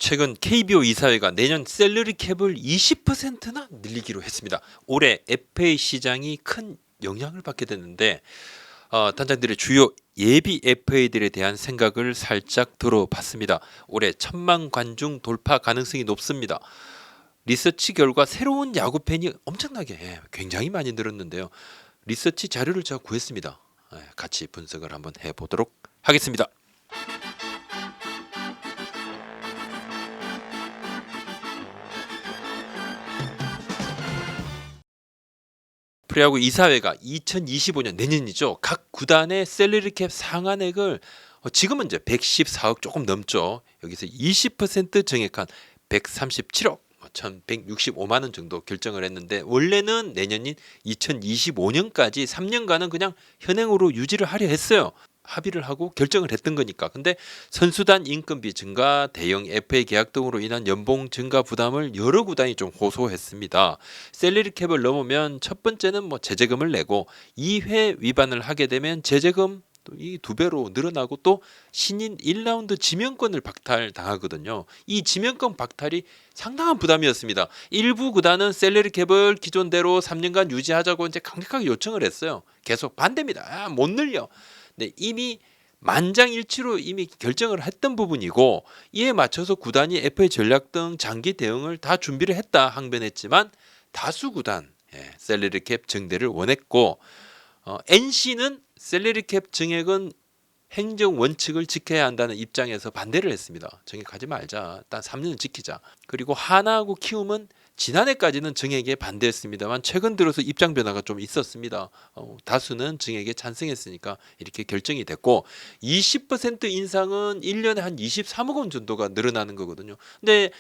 최근 KBO 이사회가 내년 셀러리 캡을 20%나 늘리기로 했습니다. 올해 FA 시장이 큰 영향을 받게 됐는데 단장들의 주요 예비 FA들에 대한 생각을 살짝 들어봤습니다. 올해 1,000만 관중 돌파 가능성이 높습니다. 리서치 결과 새로운 야구 팬이 엄청나게 굉장히 많이 늘었는데요. 리서치 자료를 제가 구했습니다. 같이 분석을 한번 해보도록 하겠습니다. 프로야구 이사회가 2025년 내년이죠. 각 구단의 셀러리 캡 상한액을 지금은 이제 114억 조금 넘죠. 여기서 20% 증액한 137억 1,165만 원 정도 결정을 했는데 원래는 내년인 2025년까지 3년간은 그냥 현행으로 유지를 하려 했어요. 합의를 하고 결정을 했던 거니까. 근데 선수단 인건비 증가, 대형 FA 계약 등으로 인한 연봉 증가 부담을 여러 구단이 좀 호소했습니다. 셀러리 캡을 넘으면 첫 번째는 뭐 제재금을 내고 2회 위반을 하게 되면 제재금 이 2배로 늘어나고 또 신인 1라운드 지명권을 박탈당하거든요. 이 지명권 박탈이 상당한 부담이었습니다. 일부 구단은 셀러리 캡을 기존대로 3년간 유지하자고 이제 강력하게 요청을 했어요. 계속 반대입니다. 못 늘려. 네, 이미 만장일치로 이미 결정을 했던 부분이고 이에 맞춰서 구단이 FA 전략 등 장기 대응을 다 준비를 했다 항변했지만 다수 구단 셀러리 캡 증대를 원했고 NC는 셀러리 캡 증액은 행정 원칙을 지켜야 한다는 입장에서 반대를 했습니다. 증액하지 말자. 일단 3년을 지키자. 그리고 하나하고 키움은 지난해까지는 증액에 반대했습니다만 최근 들어서 입장 변화가 좀 있었습니다. 다수는 증액에 찬성했으니까 이렇게 결정이 됐고 20% 인상은 1년에 한 23억 원 정도가 늘어나는 거거든요. 근데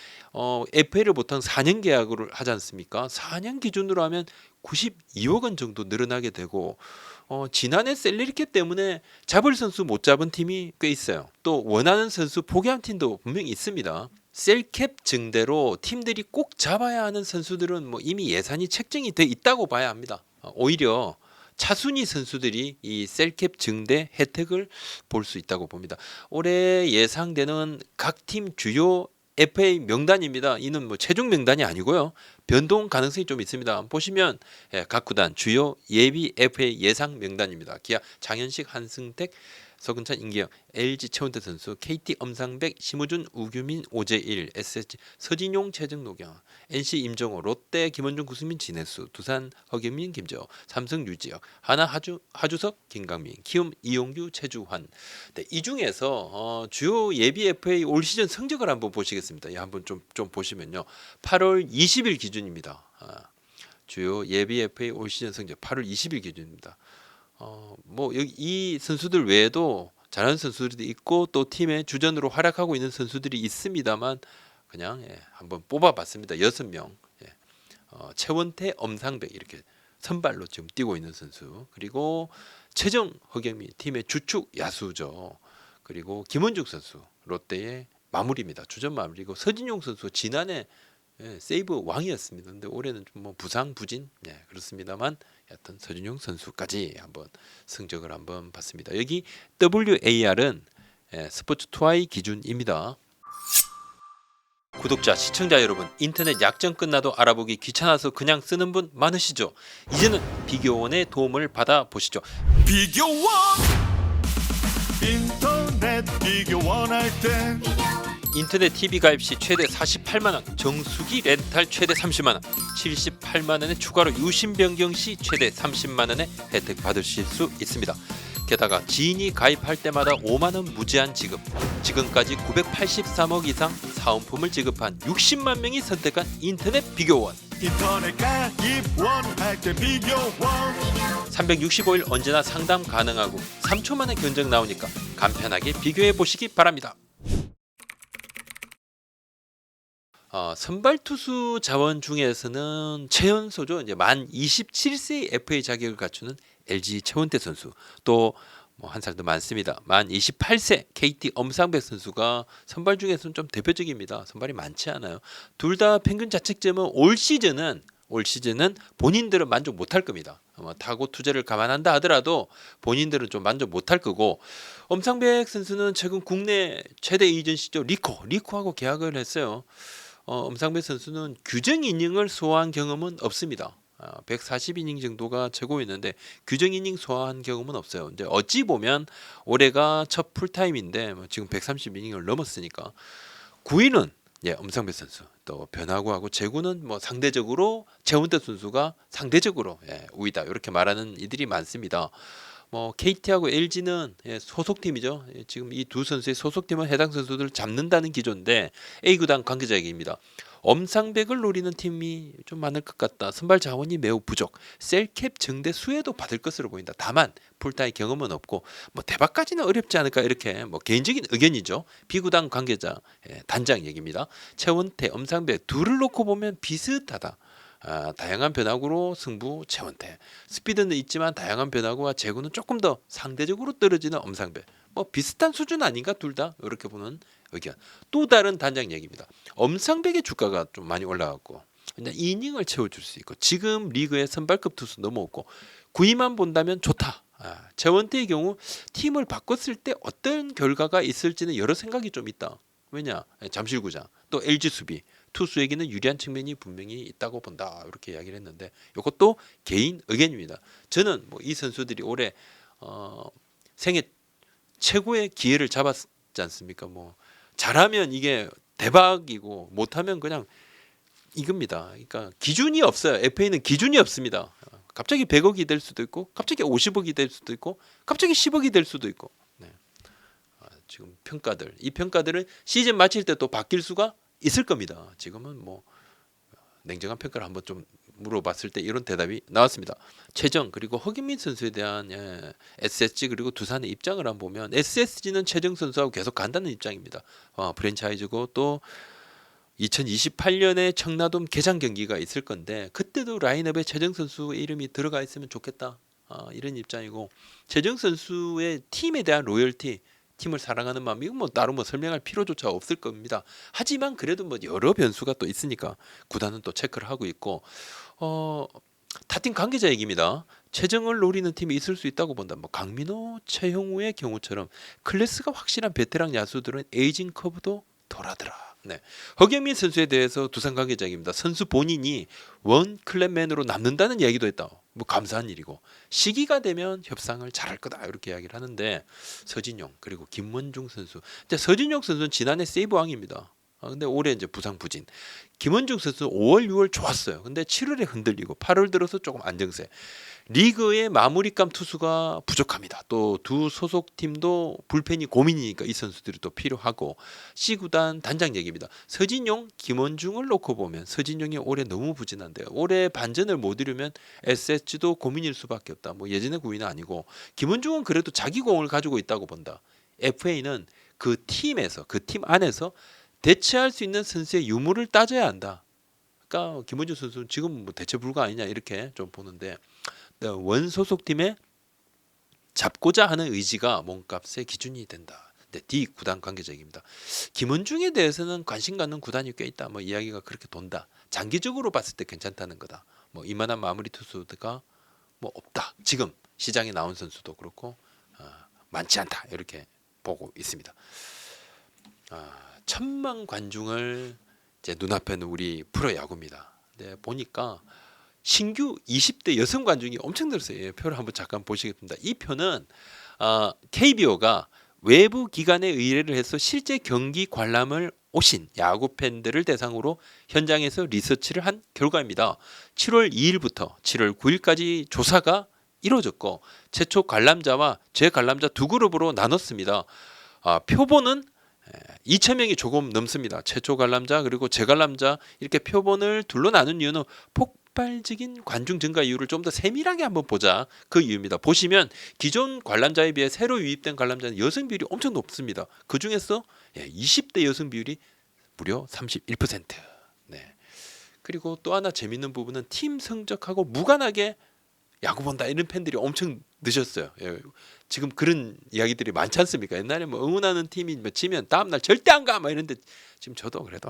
FA를 보통 4년 계약을 하지 않습니까? 4년 기준으로 하면 92억 원 정도 늘어나게 되고 지난해 셀러리 캡 때문에 잡을 선수 못 잡은 팀이 꽤 있어요. 또 원하는 선수 포기한 팀도 분명히 있습니다. 셀캡 증대로 팀들이 꼭 잡아야 하는 선수들은 뭐 이미 예산이 책정이 돼 있다고 봐야 합니다. 오히려 차순위 선수들이 이 셀캡 증대 혜택을 볼 수 있다고 봅니다. 올해 예상되는 각 팀 주요 FA 명단입니다. 이는 뭐 최종 명단이 아니고요. 변동 가능성이 좀 있습니다. 보시면 각 구단 주요 예비 FA 예상 명단입니다. 기아 장현식, 한승택, 서근찬, 임기영, LG 최원태 선수, KT 엄상백, 심우준, 우규민, 오재일, SSG 서진용, 최정, 노경, NC 임정호, 롯데 김원중, 구수민, 진해수, 두산 허경민, 김재호, 삼성 유지혁, 하나 하주석, 김강민, 키움 이용규, 최주환. 네, 이 중에서 주요 예비 FA 올 시즌 성적을 한번 보시겠습니다. 한번 좀 보시면요. 8월 20일 기준입니다. 주요 예비 FA 올 시즌 성적 8월 20일 기준입니다. 뭐 여기 이 선수들 외에도 잘하는 선수들이 있고 또 팀의 주전으로 활약하고 있는 선수들이 있습니다만 그냥 한번 뽑아봤습니다. 6명. 최원태, 엄상백 이렇게 선발로 지금 뛰고 있는 선수. 그리고 최정, 허경민 팀의 주축 야수죠. 그리고 김원중 선수 롯데의 마무리입니다. 주전 마무리고 서진용 선수 지난해 세이브 왕이었습니다. 근데 올해는 좀 뭐 부상 부진 그렇습니다만 여튼 서준용 선수까지 한번 성적을 한번 봤습니다. 여기 WAR은 스포츠 투아이 기준입니다. 구독자, 시청자 여러분, 인터넷 약정 끝나도 알아보기 귀찮아서 그냥 쓰는 분 많으시죠? 이제는 비교원의 도움을 받아 보시죠. 비교원 인터넷 비교원 할때 인터넷 TV 가입 시 최대 48만원, 정수기 렌탈 최대 30만원, 78만원의 추가로 유심 변경 시 최대 30만원의 혜택 받으실 수 있습니다. 게다가 지인이 가입할 때마다 5만원 무제한 지급, 지금까지 983억 이상 사은품을 지급한 60만 명이 선택한 인터넷 비교원. 인터넷 가입 원할 때 비교원 365일 언제나 상담 가능하고 3초 만에 견적 나오니까 간편하게 비교해 보시기 바랍니다. 선발 투수 자원 중에서는 최연소죠. 이제 만 27세의 FA 자격을 갖추는 LG 최원태 선수, 또 뭐 한 살 더 많습니다. 만 28세 KT 엄상백 선수가 선발 중에서는 좀 대표적입니다. 선발이 많지 않아요. 둘 다 평균 자책점은 올 시즌은 올 시즌은 본인들은 만족 못할 겁니다. 타고 투자를 감안한다 하더라도 본인들은 좀 만족 못할 거고 엄상백 선수는 최근 국내 최대 에이전시죠 리코하고 계약을 했어요. 엄상백 선수는 규정 이닝을 소화한 경험은 없습니다. 140이닝 정도가 최고였는데 규정 이닝 소화한 경험은 없어요. 이제 어찌 보면 올해가 첫 풀타임인데 지금 130이닝을 넘었으니까 9위는 엄상백 선수 또 변화구하고 제구는 상대적으로 최원태 선수가 상대적으로 우위다 이렇게 말하는 이들이 많습니다. KT하고 LG는 소속팀이죠. 지금 이 두 선수의 소속팀은 해당 선수들을 잡는다는 기조인데 A 구단 관계자 얘기입니다. 엄상백을 노리는 팀이 좀 많을 것 같다. 선발 자원이 매우 부족. 셀캡 증대 수혜도 받을 것으로 보인다. 다만 풀타임 경험은 없고 대박까지는 어렵지 않을까 이렇게 개인적인 의견이죠. B 구단 관계자 단장 얘기입니다. 최원태, 엄상백 둘을 놓고 보면 비슷하다. 다양한 변화구로 승부 최원태. 스피드는 있지만 다양한 변화구와 제구는 조금 더 상대적으로 떨어지는 엄상백. 비슷한 수준 아닌가 둘 다 이렇게 보는 의견. 또 다른 단장 얘기입니다. 엄상백의 주가가 좀 많이 올라갔고 그냥 이닝을 채워줄 수 있고 지금 리그의 선발급 투수 너무 없고 구위만 본다면 좋다. 최원태의 경우 팀을 바꿨을 때 어떤 결과가 있을지는 여러 생각이 좀 있다. 왜냐? 잠실구장 또 LG 수비 투수에게는 유리한 측면이 분명히 있다고 본다 이렇게 이야기를 했는데 이것도 개인 의견입니다. 저는 이 선수들이 올해 생애 최고의 기회를 잡았지 않습니까? 잘하면 이게 대박이고 못하면 그냥 이겁니다. 그러니까 기준이 없어요. FA는 기준이 없습니다. 갑자기 100억이 될 수도 있고 갑자기 50억이 될 수도 있고 갑자기 10억이 될 수도 있고 지금 이 평가들은 시즌 마칠 때 또 바뀔 수가 있을 겁니다. 지금은 냉정한 평가를 한번 좀 물어봤을 때 이런 대답이 나왔습니다. 최정 그리고 허경민 선수에 대한 SSG 그리고 두산의 입장을 한번 보면 SSG는 최정 선수하고 계속 간다는 입장입니다. 프랜차이즈고 또 2028년에 청라돔 개장 경기가 있을 건데 그때도 라인업에 최정 선수의 이름이 들어가 있으면 좋겠다. 이런 입장이고 최정 선수의 팀에 대한 로열티 팀을 사랑하는 마음 이거 따로 설명할 필요조차 없을 겁니다. 하지만 그래도 여러 변수가 또 있으니까 구단은 또 체크를 하고 있고 타팀 관계자 얘기입니다. 최정을 노리는 팀이 있을 수 있다고 본다. 강민호, 최형우의 경우처럼 클래스가 확실한 베테랑 야수들은 에이징 커브도 덜하더라. 허경민 선수에 대해서 두산 관계자입니다. 선수 본인이 원 클랩맨으로 남는다는 이야기도 했다. 감사한 일이고 시기가 되면 협상을 잘할 거다 이렇게 이야기를 하는데 서진용 그리고 김원중 선수. 서진용 선수는 지난해 세이브왕입니다. 근데 올해 이제 부상 부진. 김원중 선수 5월 6월 좋았어요. 근데 7월에 흔들리고 8월 들어서 조금 안정세. 리그의 마무리감 투수가 부족합니다. 또 두 소속팀도 불펜이 고민이니까 이 선수들이 또 필요하고 C구단 단장 얘기입니다. 서진용, 김원중을 놓고 보면 서진용이 올해 너무 부진한데요. 올해 반전을 못 이루면 SSG도 고민일 수밖에 없다. 예전의 구위는 아니고 김원중은 그래도 자기 공을 가지고 있다고 본다. FA는 그 팀에서 그 팀 안에서 대체할 수 있는 선수의 유무를 따져야 한다. 그러니까 김원중 선수는 지금 대체 불가 아니냐 이렇게 좀 보는데 원 소속팀에 잡고자 하는 의지가 몸값의 기준이 된다. D 구단 관계자입니다. 김원중에 대해서는 관심 갖는 구단이 꽤 있다. 이야기가 그렇게 돈다. 장기적으로 봤을 때 괜찮다는 거다. 이만한 마무리 투수가 없다. 지금 시장에 나온 선수도 그렇고 많지 않다. 이렇게 보고 있습니다. 1000만 관중을 제 눈앞에 있는 우리 프로야구입니다. 보니까 신규 20대 여성 관중이 엄청 늘었어요. 표를 한번 잠깐 보시겠습니다. 이 표는 KBO가 외부 기관에 의뢰를 해서 실제 경기 관람을 오신 야구 팬들을 대상으로 현장에서 리서치를 한 결과입니다. 7월 2일부터 7월 9일까지 조사가 이루어졌고 최초 관람자와 재관람자 두 그룹으로 나눴습니다. 표본은 2,000명이 조금 넘습니다. 최초 관람자 그리고 재관람자 이렇게 표본을 둘로 나눈 이유는 폭발적인 관중 증가 이유를 좀 더 세밀하게 한번 보자. 그 이유입니다. 보시면 기존 관람자에 비해 새로 유입된 관람자는 여성 비율이 엄청 높습니다. 그 중에서 20대 여성 비율이 무려 31%. 그리고 또 하나 재밌는 부분은 팀 성적하고 무관하게 야구 본다 이런 팬들이 엄청 늦었어요. 지금 그런 이야기들이 많지 않습니까? 옛날에 응원하는 팀이 지면 다음날 절대 안 가! 이런데 지금 저도 그래도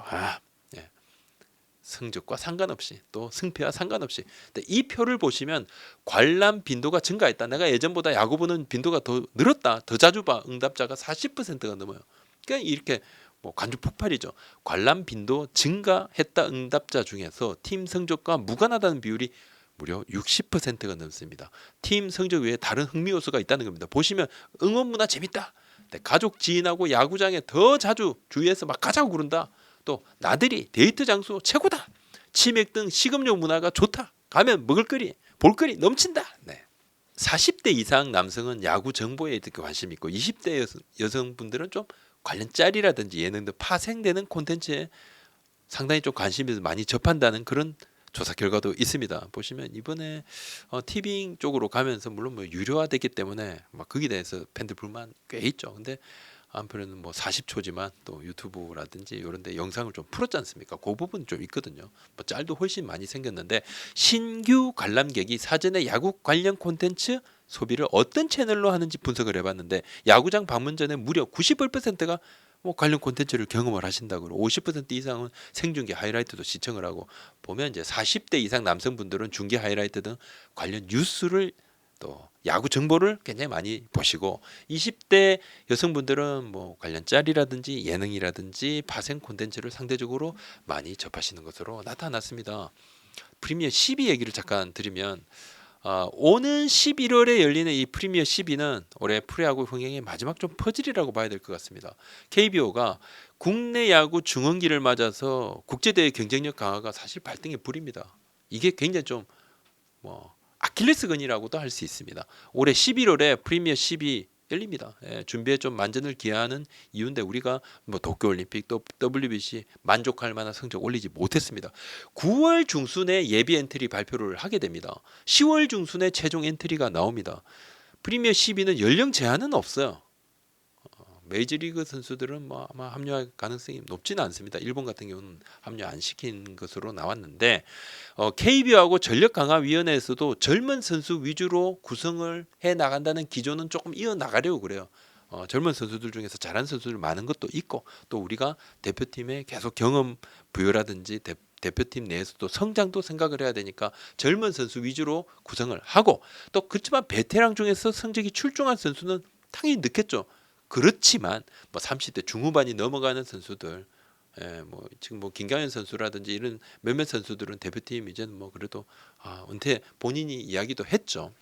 성적과 상관없이 또 승패와 상관없이. 근데 이 표를 보시면 관람 빈도가 증가했다. 내가 예전보다 야구 보는 빈도가 더 늘었다. 더 자주 봐. 응답자가 40%가 넘어요. 그러니까 이렇게 뭐 관중 폭발이죠. 관람 빈도 증가했다 응답자 중에서 팀 성적과 무관하다는 비율이 무려 60%가 넘습니다. 팀 성적 외에 다른 흥미 요소가 있다는 겁니다. 보시면 응원 문화 재밌다. 가족 지인하고 야구장에 더 자주 주위에서 막 가자고 그런다. 또 나들이 데이트 장소 최고다. 치맥 등 식음료 문화가 좋다. 가면 먹을거리 볼거리 넘친다. 네. 40대 이상 남성은 야구 정보에 특히 관심 있고 20대 여성분들은 좀 관련 짤이라든지 예능 등 파생되는 콘텐츠에 상당히 좀 관심이 많이 접한다는 그런 조사 결과도 있습니다. 보시면 이번에 티빙 쪽으로 가면서 물론 뭐 유료화됐기 때문에 막 거기에 대해서 팬들 불만 꽤 있죠. 근데 한편에는 뭐 40초지만 또 유튜브라든지 이런 데 영상을 좀 풀었지 않습니까? 그 부분 좀 있거든요. 뭐 짤도 훨씬 많이 생겼는데 신규 관람객이 사전에 야구 관련 콘텐츠 소비를 어떤 채널로 하는지 분석을 해봤는데 야구장 방문 전에 무려 91%가 뭐 관련 콘텐츠를 경험을 하신다고 그러고 50% 이상은 생중계 하이라이트도 시청을 하고 보면 이제 40대 이상 남성분들은 중계 하이라이트 등 관련 뉴스를 또 야구 정보를 굉장히 많이 보시고 20대 여성분들은 뭐 관련 짤이라든지 예능이라든지 파생 콘텐츠를 상대적으로 많이 접하시는 것으로 나타났습니다. 프리미어 12 얘기를 잠깐 드리면 오는 11월에 열리는 이 프리미어 12는 올해 프로야구 흥행의 마지막 좀 퍼즐이라고 봐야 될 것 같습니다. KBO가 국내 야구 중흥기를 맞아서 국제대회 경쟁력 강화가 사실 발등에 불입니다. 이게 굉장히 좀 뭐 아킬레스건이라고도 할 수 있습니다. 올해 11월에 프리미어 12 열립니다. 준비에 좀 만전을 기하는 이유인데 우리가 뭐 도쿄올림픽 또 WBC 만족할 만한 성적 올리지 못했습니다. 9월 중순에 예비 엔트리 발표를 하게 됩니다. 10월 중순에 최종 엔트리가 나옵니다. 프리미어 12는 연령 제한은 없어요. 메이저리그 선수들은 뭐 아마 합류할 가능성이 높지는 않습니다. 일본 같은 경우는 합류 안 시킨 것으로 나왔는데 KBO하고 전력강화위원회에서도 젊은 선수 위주로 구성을 해 나간다는 기조는 조금 이어 나가려고 그래요. 젊은 선수들 중에서 잘하는 선수들 많은 것도 있고 또 우리가 대표팀에 계속 경험 부여라든지 대표팀 내에서도 성장도 생각을 해야 되니까 젊은 선수 위주로 구성을 하고 또 그렇지만 베테랑 중에서 성적이 출중한 선수는 당연히 넣겠죠. 그렇지만 뭐 30대 중후반이 넘어가는 선수들, 뭐 지금 뭐 김강현 선수라든지 이런 몇몇 선수들은 대표팀 이제는 뭐 그래도 은퇴 본인이 이야기도 했죠.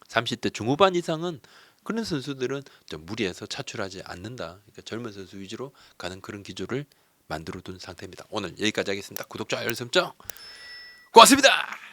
30대 중후반 이상은 그런 선수들은 좀 무리해서 차출하지 않는다. 그러니까 젊은 선수 위주로 가는 그런 기조를 만들어둔 상태입니다. 오늘 여기까지 하겠습니다. 구독, 좋아요, 알림 설정 고맙습니다.